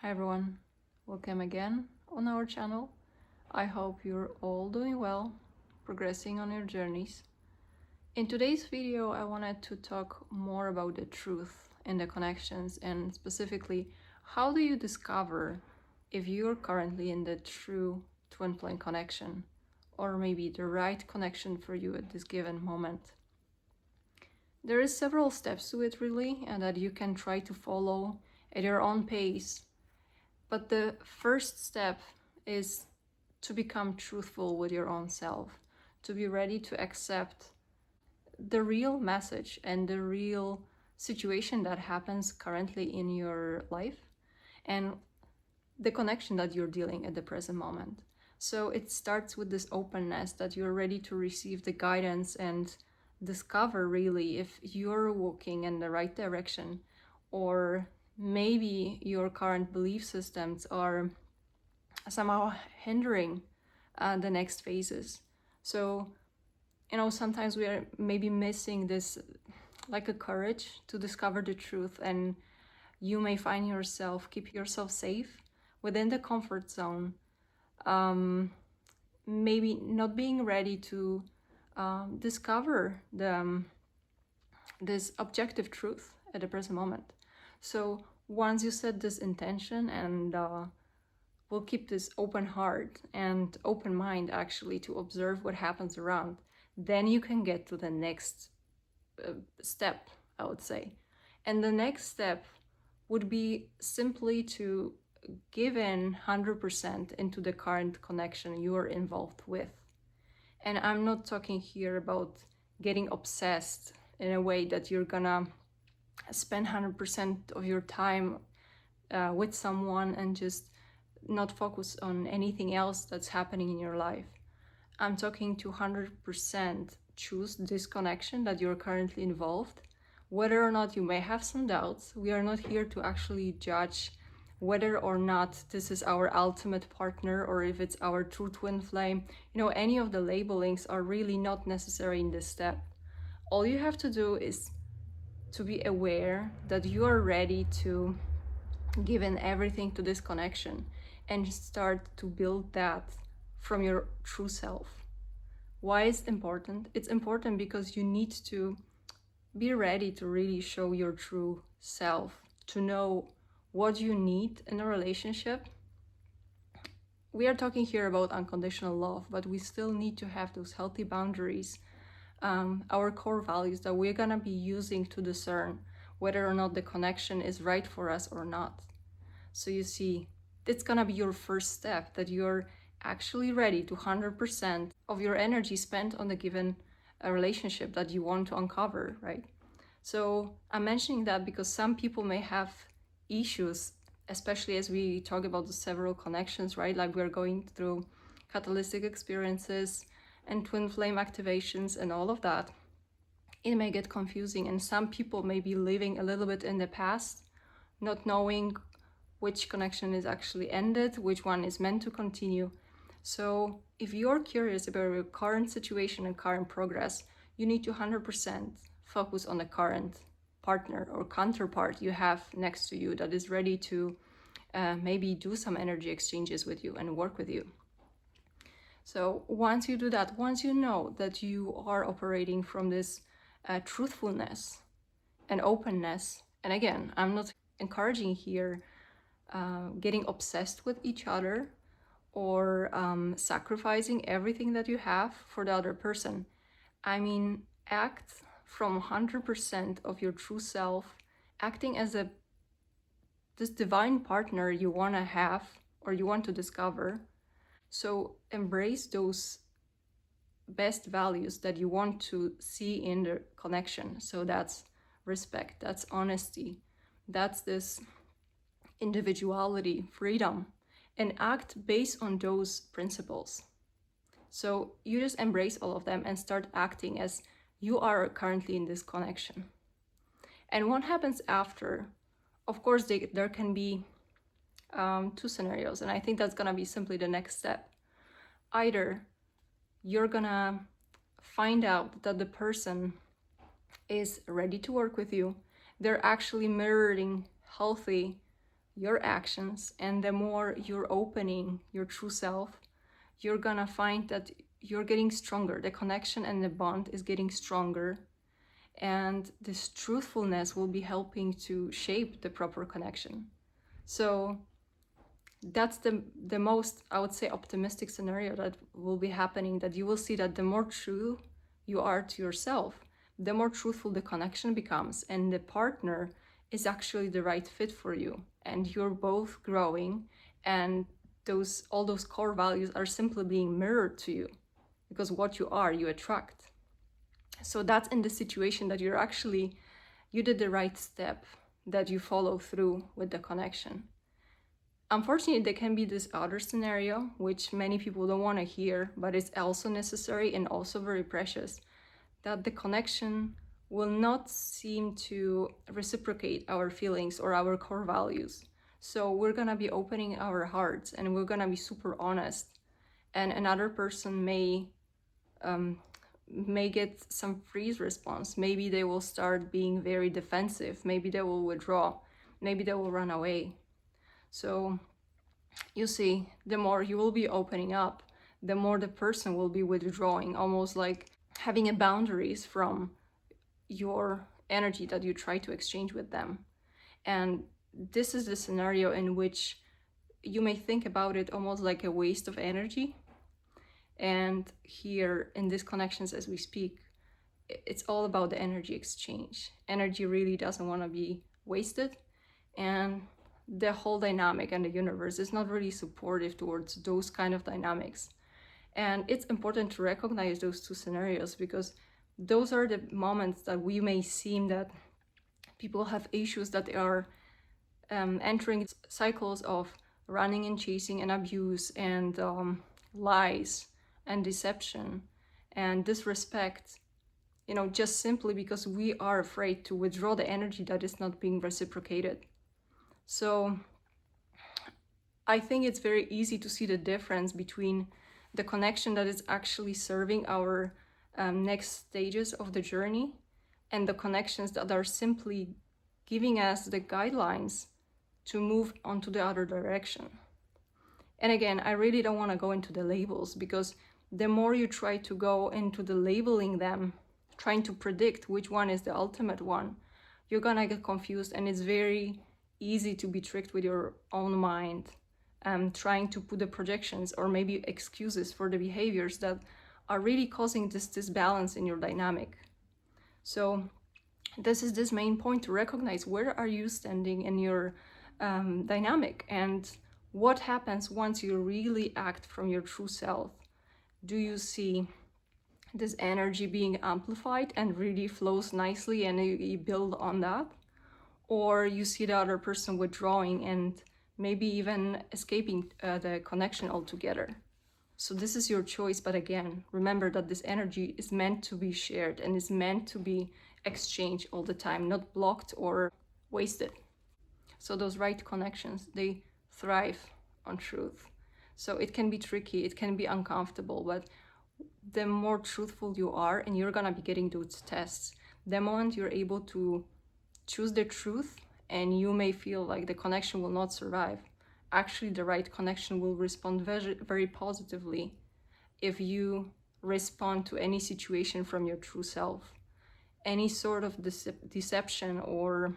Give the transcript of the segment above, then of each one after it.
Hi everyone, welcome again on our channel. I hope you're all doing well, progressing on your journeys. In today's video, I wanted to talk more about the truth in the connections and specifically, how do you discover if you're currently in the true twin flame connection or maybe the right connection for you at this given moment. There is several steps to it really, and that you can try to follow at your own pace. But the first step is to become truthful with your own self, to be ready to accept the real message and the real situation that happens currently in your life and the connection that you're dealing at the present moment. So it starts with this openness that you're ready to receive the guidance and discover really if you're walking in the right direction, or maybe your current belief systems are somehow hindering the next phases. So, sometimes we are maybe missing this, like a courage to discover the truth, and you may find yourself, keep yourself safe within the comfort zone, maybe not being ready to discover this objective truth at the present moment. So once you set this intention and will keep this open heart and open mind actually to observe what happens around, then you can get to the next step, I would say. And the next step would be simply to give in 100% into the current connection you are involved with. And I'm not talking here about getting obsessed in a way that you're gonna spend 100% of your time with someone and just not focus on anything else that's happening in your life. I'm talking to 100% choose this connection that you're currently involved. Whether or not you may have some doubts, we are not here to actually judge whether or not this is our ultimate partner or if it's our true twin flame. Any of the labelings are really not necessary in this step. All you have to do is to be aware that you are ready to give in everything to this connection and start to build that from your true self. Why is it important? It's important because you need to be ready to really show your true self, to know what you need in a relationship. We are talking here about unconditional love, but we still need to have those healthy boundaries, our core values that we're gonna be using to discern whether or not the connection is right for us or not. So you see, it's gonna be your first step, that you're actually ready to 100% of your energy spent on the given relationship that you want to uncover, right? So I'm mentioning that because some people may have issues, especially as we talk about the several connections, right? Like we're going through catalytic experiences and twin flame activations and all of that. It may get confusing, and some people may be living a little bit in the past, not knowing which connection is actually ended, which one is meant to continue. So if you're curious about your current situation and current progress, you need to 100% focus on the current partner or counterpart you have next to you that is ready to maybe do some energy exchanges with you and work with you. So once you do that, once you know that you are operating from this truthfulness and openness, and again, I'm not encouraging here getting obsessed with each other or sacrificing everything that you have for the other person. I mean, act from 100% of your true self, acting as this divine partner you want to have or you want to discover. So embrace those best values that you want to see in the connection. So that's respect, that's honesty, that's this individuality, freedom, and act based on those principles. So you just embrace all of them and start acting as you are currently in this connection. And what happens after? Of course, there can be two scenarios, and I think that's gonna be simply the next step. Either you're gonna find out that the person is ready to work with you, they're actually mirroring healthy your actions, and the more you're opening your true self, you're gonna find that you're getting stronger. The connection and the bond is getting stronger, and this truthfulness will be helping to shape the proper connection. So that's the most, I would say, optimistic scenario that will be happening, that you will see that the more true you are to yourself, the more truthful the connection becomes, and the partner is actually the right fit for you, and you're both growing, and all those core values are simply being mirrored to you, because what you are, you attract. So that's in the situation that you did the right step, that you follow through with the connection. Unfortunately, there can be this other scenario, which many people don't want to hear, but it's also necessary and also very precious, that the connection will not seem to reciprocate our feelings or our core values. So we're gonna be opening our hearts and we're gonna be super honest, and another person may get some freeze response. Maybe they will start being very defensive. Maybe they will withdraw. Maybe they will run away. So you see, the more you will be opening up, the more the person will be withdrawing, almost like having a boundaries from your energy that you try to exchange with them. And this is the scenario in which you may think about it almost like a waste of energy. And here in these connections as we speak, it's all about the energy exchange. Energy really doesn't want to be wasted, and the whole dynamic and the universe is not really supportive towards those kind of dynamics. And it's important to recognize those two scenarios, because those are the moments that we may seem that people have issues, that they are entering cycles of running and chasing and abuse and lies and deception and disrespect, just simply because we are afraid to withdraw the energy that is not being reciprocated. So I think it's very easy to see the difference between the connection that is actually serving our next stages of the journey, and the connections that are simply giving us the guidelines to move on to the other direction. And again, I really don't want to go into the labels, because the more you try to go into the labeling them, trying to predict which one is the ultimate one, you're gonna get confused, and it's very easy to be tricked with your own mind, trying to put the projections or maybe excuses for the behaviors that are really causing this disbalance in your dynamic. So this is this main point, to recognize where are you standing in your dynamic, and what happens once you really act from your true self. Do you see this energy being amplified and really flows nicely and you build on that? Or you see the other person withdrawing and maybe even escaping the connection altogether? So this is your choice, but again, remember that this energy is meant to be shared and is meant to be exchanged all the time, not blocked or wasted. So those right connections, they thrive on truth. So it can be tricky, it can be uncomfortable, but the more truthful you are, and you're gonna be getting those tests, the moment you're able to choose the truth, and you may feel like the connection will not survive, actually the right connection will respond very, very positively if you respond to any situation from your true self. Any sort of deception or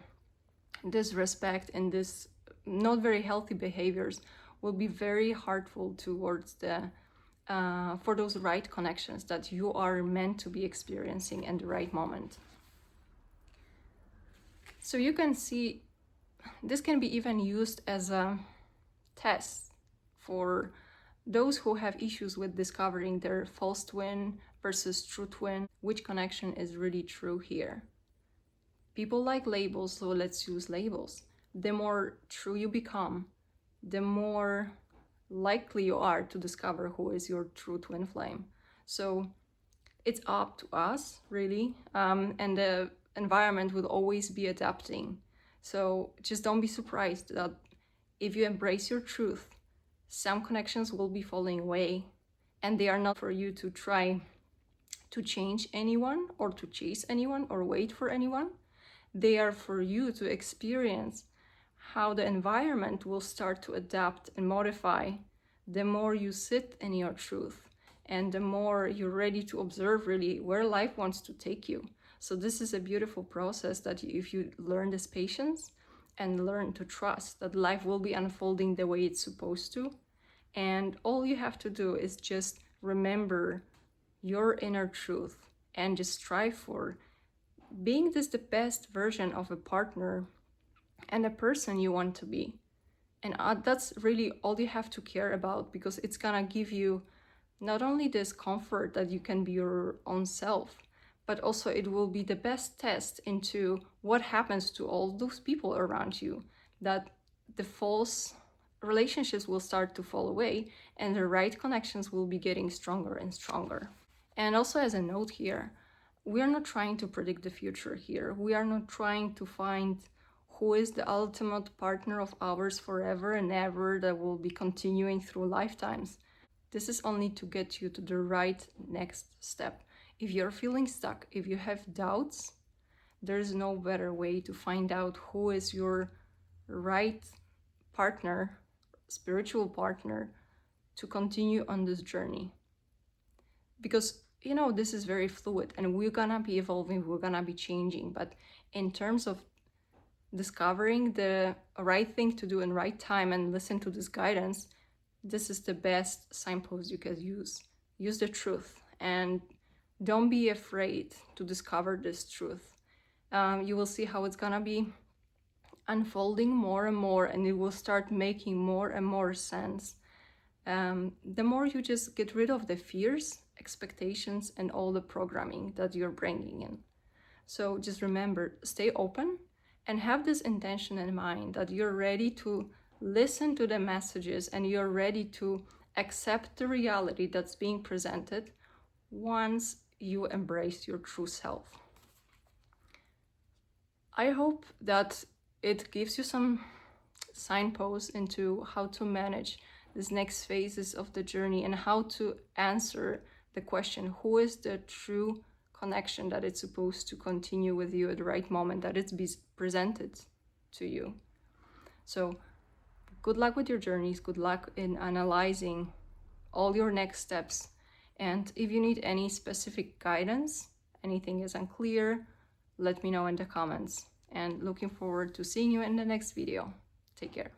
disrespect and this not very healthy behaviors will be very hurtful towards for those right connections that you are meant to be experiencing in the right moment. So you can see this can be even used as a test for those who have issues with discovering their false twin versus true twin, which connection is really true here. People like labels, so let's use labels. The more true you become, the more likely you are to discover who is your true twin flame. So it's up to us, really, and the environment will always be adapting. So just don't be surprised that if you embrace your truth, some connections will be falling away, and they are not for you to try to change anyone or to chase anyone or wait for anyone. They are for you to experience how the environment will start to adapt and modify the more you sit in your truth and the more you're ready to observe really where life wants to take you. So this is a beautiful process that if you learn this patience and learn to trust that life will be unfolding the way it's supposed to, and all you have to do is just remember your inner truth and just strive for being this the best version of a partner and a person you want to be. And that's really all you have to care about, because it's gonna give you not only this comfort that you can be your own self, but also it will be the best test into what happens to all those people around you, that the false relationships will start to fall away and the right connections will be getting stronger and stronger. And also, as a note here, we are not trying to predict the future here. We are not trying to find who is the ultimate partner of ours forever and ever that will be continuing through lifetimes. This is only to get you to the right next step. If you're feeling stuck, if you have doubts, there's no better way to find out who is your right partner, spiritual partner, to continue on this journey. Because, you know, this is very fluid and we're gonna be evolving, we're gonna be changing. But in terms of discovering the right thing to do in right time and listen to this guidance, this is the best signpost you can use. Use the truth and don't be afraid to discover this truth. You will see how it's gonna be unfolding more and more, and it will start making more and more sense. The more you just get rid of the fears, expectations, and all the programming that you're bringing in. So just remember, stay open and have this intention in mind that you're ready to listen to the messages and you're ready to accept the reality that's being presented once you embrace your true self. I hope that it gives you some signposts into how to manage these next phases of the journey and how to answer the question, who is the true connection that it's supposed to continue with you at the right moment that it's presented to you. So good luck with your journeys, good luck in analyzing all your next steps. And if you need any specific guidance, anything is unclear, let me know in the comments. And looking forward to seeing you in the next video. Take care.